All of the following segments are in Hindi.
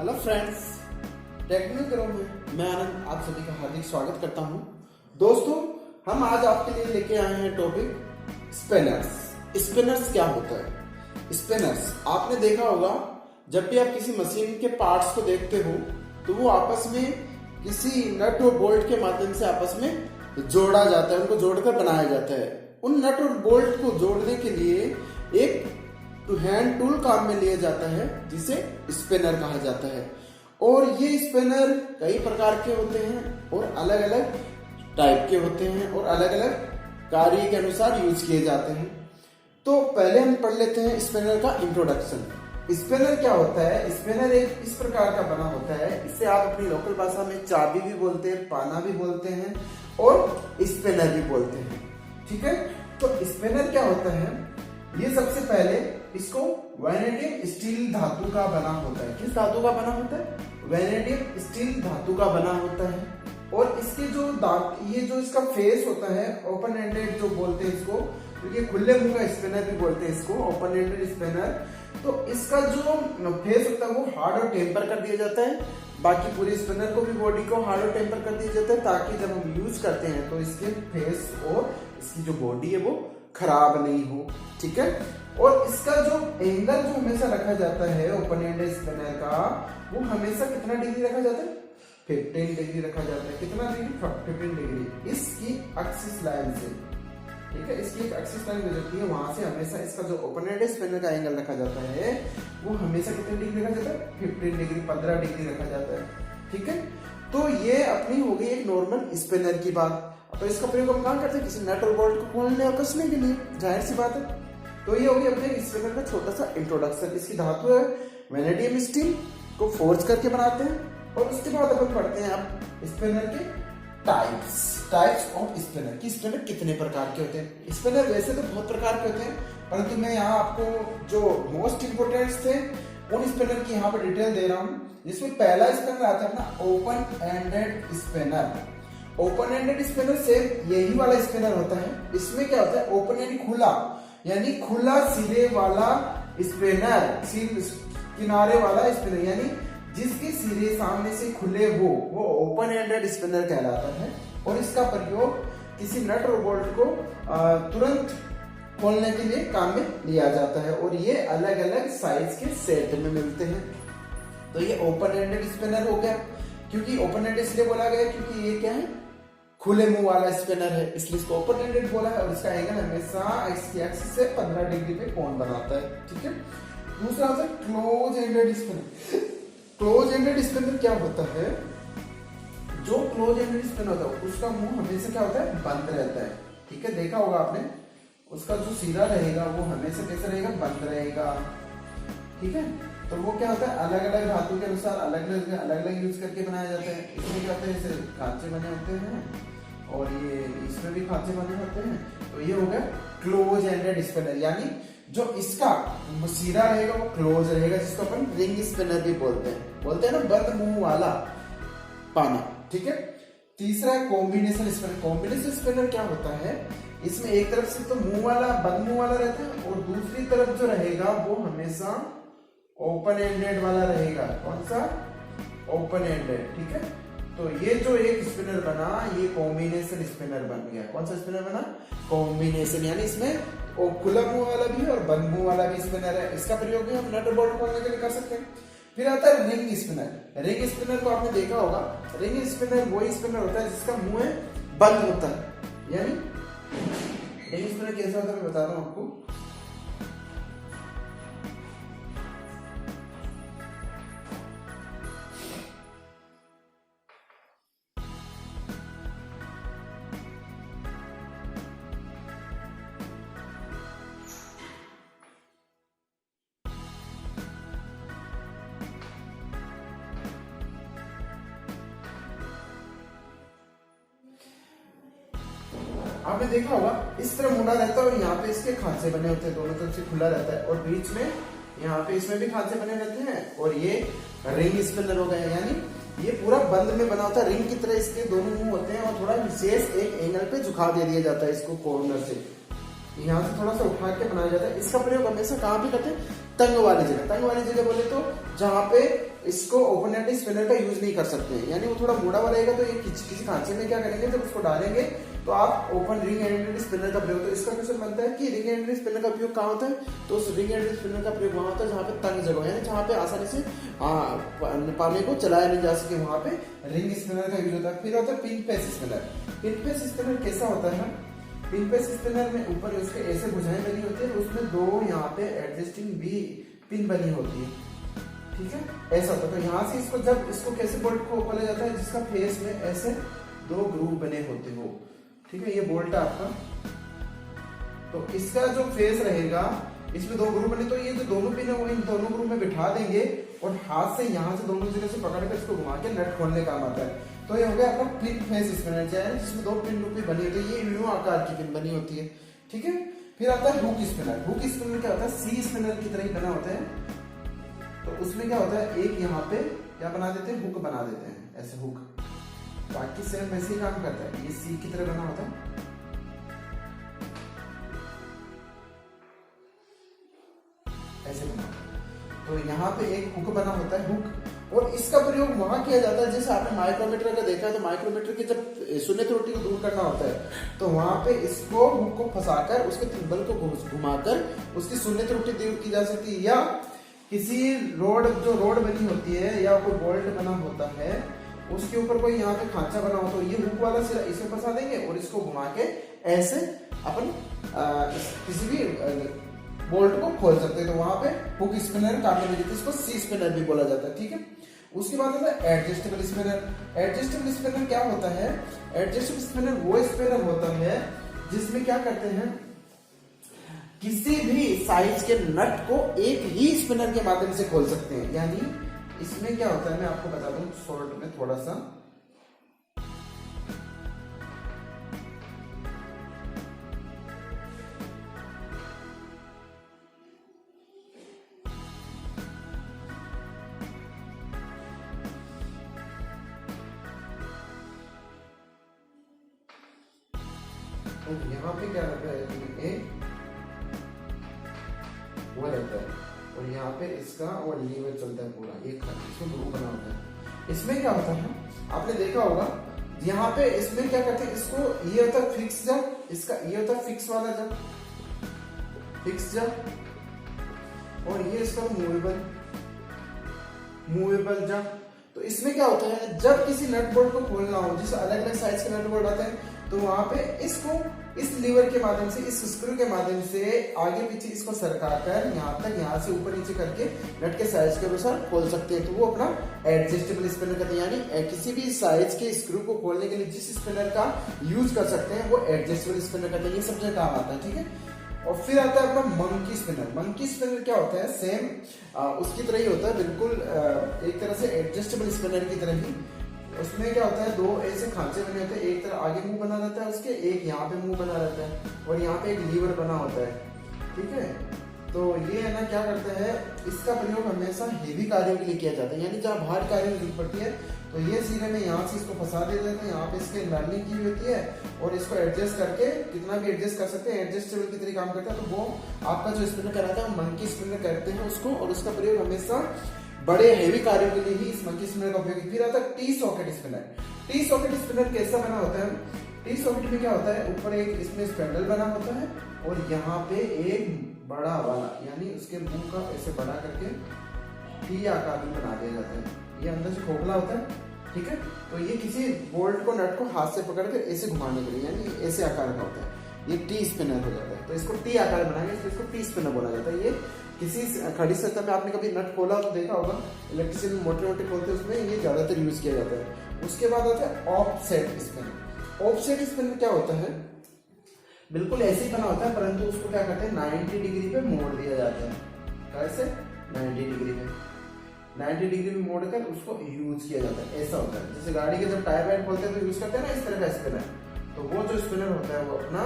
हेलो फ्रेंड्स, टेक्निकल करो में मैं आनंद आप सभी का हार्दिक स्वागत करता हूं। दोस्तों, हम आज आपके लिए लेके आए हैं टॉपिक स्पिनर्स। स्पिनर्स क्या होता है? स्पिनर्स आपने देखा होगा, जब भी आप किसी मशीन के पार्ट्स को देखते हो तो वो आपस में किसी नट और बोल्ट के माध्यम से आपस में जोड़ा जाता है, उनको जोड़कर बनाया जाता है। उन नट और बोल्ट को जोड़ने के लिए एक टू हैंड टूल काम में लिया जाता है जिसे स्पिनर कहा जाता है। और ये स्पिनर कई प्रकार के होते हैं और अलग अलग टाइप के होते हैं और अलग अलग कार्य के अनुसार यूज किए जाते हैं। तो पहले हम पढ़ लेते हैं स्पिनर का इंट्रोडक्शन। स्पिनर क्या होता है? स्पिनर एक इस प्रकार का बना होता है, इसे आप अपनी लोकल भाषा में चाबी भी बोलते हैं, पाना भी बोलते हैं और स्पिनर भी बोलते हैं। ठीक है, तो स्पिनर क्या होता है? ये सबसे पहले इसको वैनेडियम स्टील धातु का बना होता है। किस धातु का बना होता है? वैनेडियम स्टील धातु का बना होता है। और इसके जो ये जो इसका फेस होता है, ओपन एंडेड जो बोलते हैं इसको, क्योंकि खुले मुंह का स्पिनर भी बोलते हैं इसको, ओपन एंडेड स्पिनर। तो इसका जो फेस होता है वो हार्ड और टेम्पर कर दिया जाता है। बाकी पूरे स्पिनर को भी, बॉडी को हार्ड और टेम्पर कर दिया जाता है, ताकि जब हम यूज करते हैं तो इसके फेस और इसकी जो बॉडी है वो खराब नहीं हो। ठीक है, और इसका जो एंगल जो हमेशा रखा जाता है ओपन एंडेड स्पिनर का, वो हमेशा कितना डिग्री रखा जाता है? 15 डिग्री रखा जाता है। कितना डिग्री? 15 डिग्री इसकी एक्सिस लाइन से। ठीक है, इसकी एक एक्सिस लाइन हो जाती है, वहां से हमेशा इसका जो ओपन एंडेड स्पिनर का एंगल रखा जाता है वो हमेशा कितने डिग्री रखा जाता है? 15 डिग्री, 15 डिग्री रखा जाता है। ठीक है, तो ये अपनी हो गई एक नॉर्मल स्पिनर की बात। तो इसका प्रयोग हम कहाँ करते हैं? किसी नट और बोल्ट को खोलने और कसने के लिए, जाहिर सी बात है। तो ये होगी अपने स्पिनर का छोटा सा इंट्रोडक्शन। इसकी धातु है वैनेडियम स्टील, को फोर्स करके बनाते हैं। और उसके बाद अपन पढ़ते हैं अब स्पिनर के टाइप्स ऑफ स्पिनर की। स्पिनर कितने प्रकार के होते हैं? स्पिनर वैसे तो बहुत प्रकार के होते हैं, परंतु मैं यहाँ आपको जो मोस्ट इंपोर्टेंट थे उन स्पिनर की यहाँ पर डिटेल दे रहा हूँ। जिसमें पहला स्पिनर आता है अपना open ended spinner. Open ended spinner same यही वाला स्पिनर होता है। इसमें क्या होता है? ओपन यानी खुला, यानी खुला सिरे वाला स्पिनर, किनारे वाला स्पिनर, यानी जिसके सिरे सामने से खुले हो, वो ओपन एंडेड स्पिनर कहलाता है। और इसका प्रयोग किसी नट और बोल्ट को तुरंत खोलने के लिए काम में लिया जाता है। और ये अलग अलग साइज के सेट में मिलते हैं। तो ये ओपन एंडेड स्पिनर हो गया। क्योंकि ओपन एंडेड इसलिए बोला गया क्योंकि ये क्या है? खुले मुंह वाला स्पिनर है, इसलिए इसको ओपन एंडेड बोला है। और इसका एंगल हमेशा इसकी एक्सिस से 15 डिग्री पे कोण बनाता है। ठीक है, दूसरा होता है close ended spinner. Close ended spinner क्या होता है? जो क्लोज एंडेड स्पिनर होता है उसका मुंह हमेशा क्या होता है? बंद रहता है। ठीक है, देखा होगा आपने, उसका जो सिरा रहेगा वो हमेशा कैसे रहेगा? बंद रहेगा। ठीक है, तो वो क्या होता है? अलग अलग धातु के अनुसार अलग अलग यूज करके बनाया जाता है। इसमें क्या होता है? जैसे खांचे बने होते हैं और ये इसमें भी खांचे बने होते हैं। तो ये हो गया क्लोज एंडेड स्पिनर, यानी जो इसका सिरा रहेगा वो क्लोज रहेगा, जिसको अपन रिंग स्पिनर भी बोलते हैं ना, बंद मुंह वाला पाना। ठीक है, तीसरा है कॉम्बिनेशन स्पिनर। कॉम्बिनेशन स्पिनर क्या होता है? इसमें एक तरफ से तो मुंह वाला, बंद मुंह वाला रहता है, और दूसरी तरफ जो रहेगा वो हमेशा ओपन एंडेड वाला रहेगा। कौन सा? Open ended. ठीक है, तो ये जो एक स्पिनर बना, ये कॉम्बिनेशन स्पिनर बन गया। कौन सा स्पिनर बना? कॉम्बिनेशन, यानी इसमें खुला मुंह वाला भी और बंद मुंह वाला भी स्पिनर है। इसका प्रयोग भी हम नट और बोल्ट खोलने के लिए कर सकते हैं। फिर आता है रिंग स्पिनर। रिंग स्पिनर को आपने देखा होगा, रिंग स्पिनर वही स्पिनर होता है जिसका मुंह बंद होता है। यानी रिंग स्पिनर कैसा होता है मैं बता रहा हूं आपको। आपने देखा होगा इस तरह मुड़ा रहता है और यहाँ पे इसके खांचे बने होते हैं, दोनों तरफ से खुला रहता है, और बीच में यहाँ पे इसमें भी खांचे बने रहते हैं। और ये रिंग स्पिनर हो गया, यानी ये पूरा बंद में बना होता है, रिंग की तरह इसके दोनों मुंह होते हैं। और थोड़ा विशेष एक एंगल पे झुका दे दिया जाता है इसको, कॉर्नर से यहाँ से थोड़ा सा उठा के बनाया जाता है। इसका प्रयोग हमेशा कहाँ पे करते हैं? तंग वाली जगह बोले तो जहाँ पे इसको ओपन एंड स्पिनर का यूज नहीं कर सकते हैं, यानी वो थोड़ा मोड़ा हुआ रहेगा, तो ये किसी खांचे में क्या करेंगे, जब उसको डालेंगे तो आप ओपन रिंग एंडेड स्पिनर का प्रयोग, तो इसका क्वेश्चन बनता है कि रिंग एंडेड स्पिनर का प्रयोग कहाँ होता है, तो उस रिंग एंडेड स्पिनर का प्रयोग वहां होता है जहाँ पे तंग जगह, यानी जहाँ पे आसानी से पानी को चलाया नहीं जा सके, वहां पे रिंग स्पिनर का यूज होता है। फिर होता है pin pace spinner. Pin pace spinner कैसा होता है, पिन पेस स्पिनर में ऊपर उसके ऐसे भुजाएं बनी होती है, उसमें दो यहाँ पे एडजस्टिंग भी पिन बनी होती है, ठीक है, ऐसा होता है। तो यहाँ से इसको जब इसको कैसे बोल्ट को खोला जाता है, जिसका फेस में ऐसे दो ग्रूव बने होते हो, ठीक है, ये बोल्ट है आपका, तो इसका जो फेस रहेगा इसमें दो ग्रूव बने, तो ये जो दोनों पिन है वो इन दोनों ग्रूव में बिठा देंगे और हाथ से यहाँ से दोनों जगह से पकड़ कर इसको घुमा के नट खोलने काम आता है। तो ये हो गया अपना पिन फेस स्पिनर, जिसमें दो पिन रूपी बनी होती है, ये यूं आकार की पिन बनी होती है, ठीक है। फिर आता है हुक स्पिनर। हुक स्पिनर क्या होता है, सी स्पिनर की तरह ही बना होता है, तो उसमें क्या होता है, एक यहाँ पे क्या बना देते हैं, हुक बना देते हैं, ऐसे हुक, बाकी सेम वैसे ही काम करता है, ये सी की तरह बना होता है, ऐसे बना होता है। तो यहाँ पे एक हुक बना होता है, हुक, और इसका प्रयोग वहां किया जाता है, जैसे आपने माइक्रोमीटर का देखा है, तो माइक्रोमीटर की जब शून्य त्रुटि को दूर करना होता है, तो वहां पे इसको हुक को फंसाकर उसके थिम्बल को घुमाकर उसकी शून्य त्रुटि दूर की जा सकती है, या किसी रोड बनी होती है या कोई बोल्ट बना होता है, उसके ऊपर कोई यहाँ पे खांचा बना हो, तो ये हुक वाला सिरा इसे फंसा देंगे और इसको घुमा के ऐसे अपन किसी भी बोल्ट को खोल सकते हैं, तो वहां पे हुक स्पिनर काम में लेते, इसको सी स्पिनर भी बोला जाता है, ठीक है। उसके बाद आता है एडजस्टेबल स्पिनर। एडजस्टेबल स्पिनर क्या होता है, एडजस्टेबल स्पिनर वो स्पिनर होता है जिसमें क्या करते हैं, किसी भी साइज के नट को एक ही स्पिनर के माध्यम से खोल सकते हैं। यानी इसमें क्या होता है, मैं आपको बता दूं शॉर्ट में थोड़ा सा, तो यहाँ पे क्या रहता है, ए वो रहता है, और यहाँ पे इसका और लीवर चलता है पूरा, एक इसमें ग्रुप बना होता है। इसमें क्या होता है, आपने देखा होगा, यहाँ पे इसमें क्या करते हैं, इसको ये होता है फिक्स जब, इसका ये होता है फिक्स वाला जब, फिक्स जब, और ये इसका मूवेबल जब। तो इसमें क्या होता है, जब किसी नट बोल्ट को खोलना हो, जिस अलग अलग साइज के नट बोल्ट आते हैं, तो वहां पे इसको इस लीवर के माध्यम से, इस स्क्रू के माध्यम से आगे पीछे इसको सरकाकर यहाँ तक, यहाँ से ऊपर नीचे करके नट के साइज के अनुसार खोल सकते हैं, तो वो अपना एडजस्टेबल स्पिनर कहते हैं। यानी किसी भी साइज के स्क्रू को खोलने के लिए जिस स्पिनर का यूज कर सकते हैं वो एडजस्टेबल स्पिनर कहते हैं, ये सब जगह काम आता है, ठीक है। और फिर आता है अपना मंकी स्पिनर। मंकी स्पिनर क्या होता है, सेम उसकी तरह ही होता है, बिल्कुल एक तरह से एडजस्टेबल स्पिनर की तरह ही। उसमें क्या होता है, दो ऐसे खांचे बने होते हैं, एक तरह आगे मुंह बना रहता है उसके, एक यहाँ पे मुंह बना रहता है, और यहाँ पे एक लीवर बना होता है, ठीक है। तो ये है ना, क्या करते हैं, इसका प्रयोग हमेशा हेवी कार्यों के लिए किया जाता है, यानी जहाँ भारी कार्यों की जरूरत पड़ती है, तो ये सिरे में यहाँ से इसको फंसा देते हैं, यहाँ पे इसके लर्निंग की होती है, और इसको एडजस्ट करके कितना भी एडजस्ट कर सकते हैं, एडजस्टेबल की तरह काम करता है। तो वो आपका जो स्पिनर कराता है, मंकी स्पिनर कहते हैं उसको, और उसका प्रयोग हमेशा बड़े हेवी कार्यों के लिए ही इस मंकी स्पिनर का उपयोग। फिर आता है T socket spinner. T socket spinner कैसा बना होता है, टी सॉकेट में क्या होता है, ऊपर एक इसमें स्पैंडल बना होता है, और यहाँ पे एक बड़ा वाला, यानी उसके मुंह का ऐसे बड़ा करके टी आकार में बना दिया जाता है, ये अंदर से खोखला होता है, ठीक है। तो ये किसी बोल्ट को, नट को हाथ से पकड़ कर ऐसे घुमाने के लिए, यानी ऐसे आकार का होता है, ये टी स्पिनर हो जाता है। तो इसको टी आकार बनाएंगे, इसको टी स्पिनर बोला जाता है। ये किसी खड़ी सतह में आपने कभी नट खोला तो देखा होगा, इलेक्ट्रिशियन मोटे मोटे खोलते हैं, उसमें ये ज्यादातर यूज किया जाता है। उसके बाद आता है ऑफसेट स्पिनर। ऑफसेट स्पिनर क्या होता है, बिल्कुल ऐसे ही बना होता है, परंतु उसको क्या करते हैं, 90 डिग्री पे मोड़ दिया जाता है। कैसे, 90 डिग्री पे, 90 डिग्री में मोड़कर उसको यूज किया जाता है, ऐसा होता है। जैसे गाड़ी के जब टायर वायर खोलते हैं तो यूज करते हैं ना, इस तरह का स्पिनर, तो वो जो स्पिनर होता है वो अपना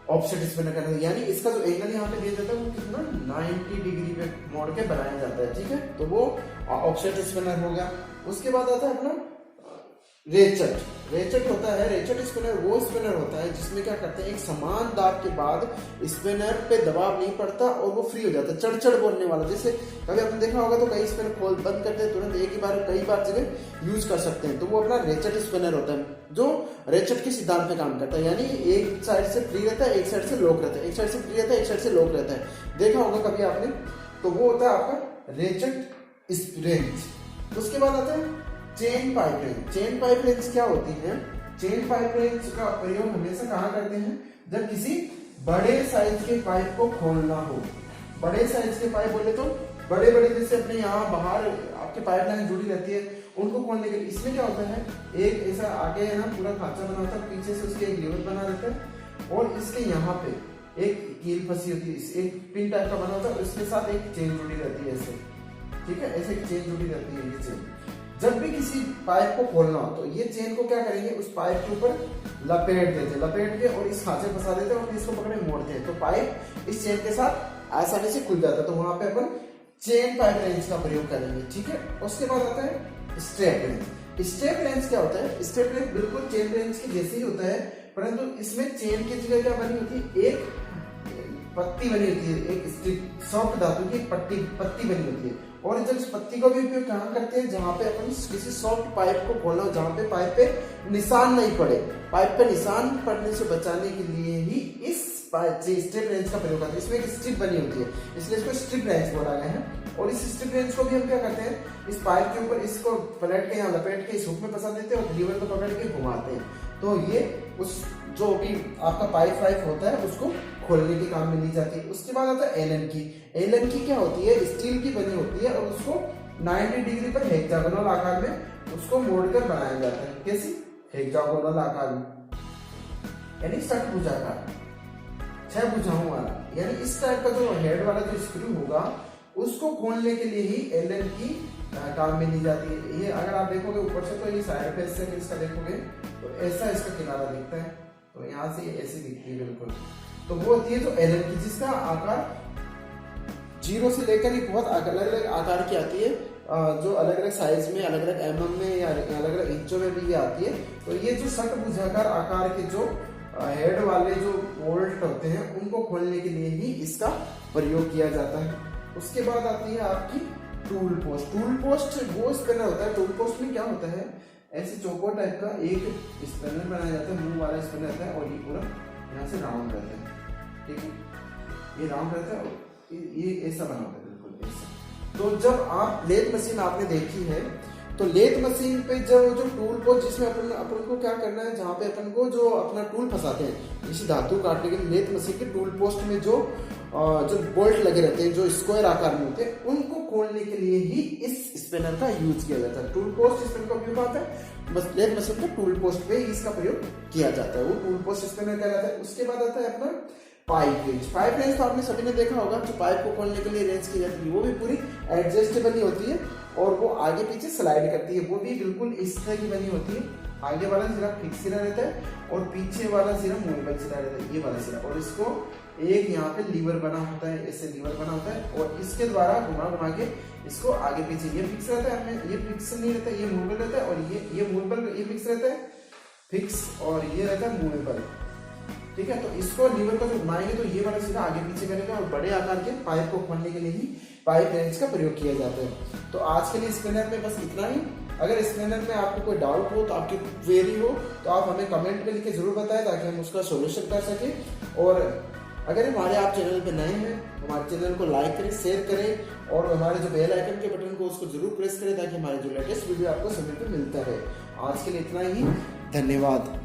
ऑफसेट स्पिनर करना है। यानी इसका जो एंगल यहाँ पे दिया जाता है वो कितना, 90 डिग्री पे मोड़ के बनाया जाता है, ठीक है। तो वो ऑफसेट स्पिनर हो गया। उसके बाद आता है अपना रेचेट होता है, रेचेट स्पिनर वो स्पिनर होता है जिसमें क्या करते हैं, एक समान दाब के बाद स्पिनर पे दबाव नहीं पड़ता और वो फ्री हो जाता है, चढ़ बोलने वाला। जैसे कभी आपने देखा होगा तो कई स्पिनर खोल बंद करते हैं तुरंत, एक ही बार कई बार जगह यूज कर सकते हैं, तो वो अपना रेचेट स्पिनर होता है जो रेचेट के सिद्धांत पे काम करता है। यानी एक साइड से फ्री रहता है, एक साइड से लॉक रहता है, एक साइड से फ्री रहता है, एक साइड से लॉक रहता है, देखा होगा कभी आपने। तो वो होता है आपका रेचेट रेंज। उसके बाद आता है chain pipe range. Chain pipe range क्या होती है? चेन पाइप रेंज का प्रयोग हमेशा कहाँ करते हैं? जब किसी बड़े साइज के पाइप को खोलना हो। बड़े साइज के पाइप बोले तो बड़े जैसे अपने यहाँ बाहर आपके पाइप लाइन जुड़ी रहती है, उनको खोलने के लिए इसमें क्या होता है, एक ऐसा आगे है ना पूरा खांचा बना होता है, पीछे से उसके एक लीवर बना रहता है और इसके यहाँ पे एक कील फंसी होती है, एक पिन टाइप का बना होता है और इसके साथ एक चेन जुड़ी रहती है ऐसे, ठीक है, ऐसे एक चेन जुड़ी रहती है। ये चेन जब भी किसी पाइप को खोलना हो तो ये चेन को क्या करेंगे, उस पाइप के ऊपर लपेट के और इस खांचे फंसा देते हैं और इसको पकड़े मोड़ते हैं, तो पाइप इस चेन के साथ आसानी से खुल जाता है। तो वहां पे अपन चेन पाइप रेंज का प्रयोग करेंगे, ठीक है। उसके बाद आता है स्ट्रैप रेंज। स्ट्रैप रेंज क्या होता है? स्ट्रैप रेंज बिल्कुल चेन रेंज के जैसे ही होता है, परंतु इसमें चेन की जगह क्या बनी होती है, एक पत्ती बनी होती है, एक सॉफ्ट धातु की पत्ती बनी होती है। और जब इस पत्ती का भी उपयोग कहाँ करते हैं, जहाँ पे अपन किसी सॉफ्ट पाइप को खोलना हो, जहाँ पे पाइप पे निशान नहीं पड़े, पाइप पे निशान पड़ने से बचाने के लिए ही इस स्ट्रिप रेंज का प्रयोग करते हैं। इसमें एक स्ट्रिप बनी होती है, इसलिए इसको स्ट्रिप रेंज बोला गया है। और इस स्ट्रिप रेंज को भी हम क्या करते हैं, इस पाइप के ऊपर इसको पलट के यहाँ लपेट के इस हुक में फंसा देते हैं और लीवर को पकड़ के घुमाते हैं, तो ये उस जो भी आपका पाइप होता है उसको खोलने के काम में ली जाती है। उसके बाद आता है एलन की। एलन की क्या होती है, स्टील की बनी होती है और उसको 90 डिग्री पर हेक्सागोनल आकार में उसको मोड़कर बनाया जाता है। कैसी? हेक्सागोनल आकार में, यानी षटभुजाकार, 6 भुजाओं वाला। यानी इस टाइप का जो हेड वाला जो स्क्रू होगा उसको खोलने के लिए ही एलन की काम में ली जाती है। ये अगर आप देखोगे ऊपर से तो ये साइड फेस से इसका देखोगे तो ऐसा इसका किनारा दिखता है, तो यहाँ से ऐसी दिखती है बिल्कुल। तो वो होती है जो एलन की, जिसका आकार 0 से लेकर ही बहुत अलग अलग आकार की आती है, जो अलग अलग साइज में, अलग अलग mm में या अलग अलग इंचों में भी ये आती है। तो ये जो षटभुजाकार आकार के जो हेड वाले जो बोल्ट होते हैं उनको खोलने के लिए ही इसका प्रयोग किया जाता है। उसके बाद आती है आपकी टूल पोस्ट। टूल पोस्ट वो स्पिनर होता है, टूल पोस्ट में क्या होता है, ऐसे चौकोर टाइप का एक स्पिनर बनाया जाता है, मुंह वाला स्पिनर रहता है और ये पूरा यहाँ से राउंड रहता है, ठीक है, ये राउंड रहता है और ये ऐसा बना होता है बिल्कुल ऐसा। तो जब आप लेथ मशीन आपने देखी है तो लेथ मशीन पे जो टूल पोस्ट जिसमें अपन को क्या करना है, जहाँ पे अपन को जो अपना टूल फंसाते हैं इसी धातु काटने के लिए, लेथ मशीन के टूल पोस्ट में जो बोल्ट लगे रहते हैं जो स्क्वायर आकार में होते हैं, उनको खोलने के लिए ही इस स्पिनर का यूज किया जाता है। टूल पोस्ट स्पिनर का उपयोग आता है बस लेथ मशीन के टूल पोस्ट पे इसका प्रयोग किया जाता है, वो टूल पोस्ट स्पिनर कहलाता है। उसके बाद आता है अपना पाइप रेंज। पाइप रेंज तो आपने सभी ने देखा होगा, जो पाइप को खोलने के लिए रेंज की जाती है वो भी पूरी एडजस्टेबल ही होती है और वो आगे पीछे स्लाइड करती है, वो भी बिल्कुल इस तरह की बनी होती है। आगे वाला सिरा फिक्स सिरा रहता है और पीछे वाला सिरा मूवेबल सिरा रहता है, ये वाला सिरा, और इसको एक यहाँ पे लीवर बना होता है, ऐसे लीवर बना होता है और इसके द्वारा घुमा के इसको आगे पीछे, ये फिक्स रहता है, हमें ये फिक्स नहीं रहता है, ये मूवेबल रहता है, और ये मूवेबल, ये फिक्स रहता है फिक्स, और ये रहता है मूवेबल, ठीक है। तो इसको लीवर को जो घुमाएंगे तो ये वाला सीधा आगे पीछे करेगा और बड़े आकार के पाइप को खोलने के लिए ही पाइप रेंज का प्रयोग किया जाता है। तो आज के लिए स्पिनर में बस इतना ही। अगर स्पिनर में आपको कोई डाउट हो तो आपकी क्वेरी हो तो आप हमें कमेंट में लिख के जरूर बताएं ताकि हम उसका सोल्यूशन कर सकें। और अगर हमारे आप चैनल पे नए हैं हमारे चैनल को लाइक करें, शेयर करें और हमारे जो बेल आइकन के बटन को उसको जरूर प्रेस करें ताकि हमारे जो लेटेस्ट वीडियो आपको समय पे मिलता रहे। आज के लिए इतना ही, धन्यवाद।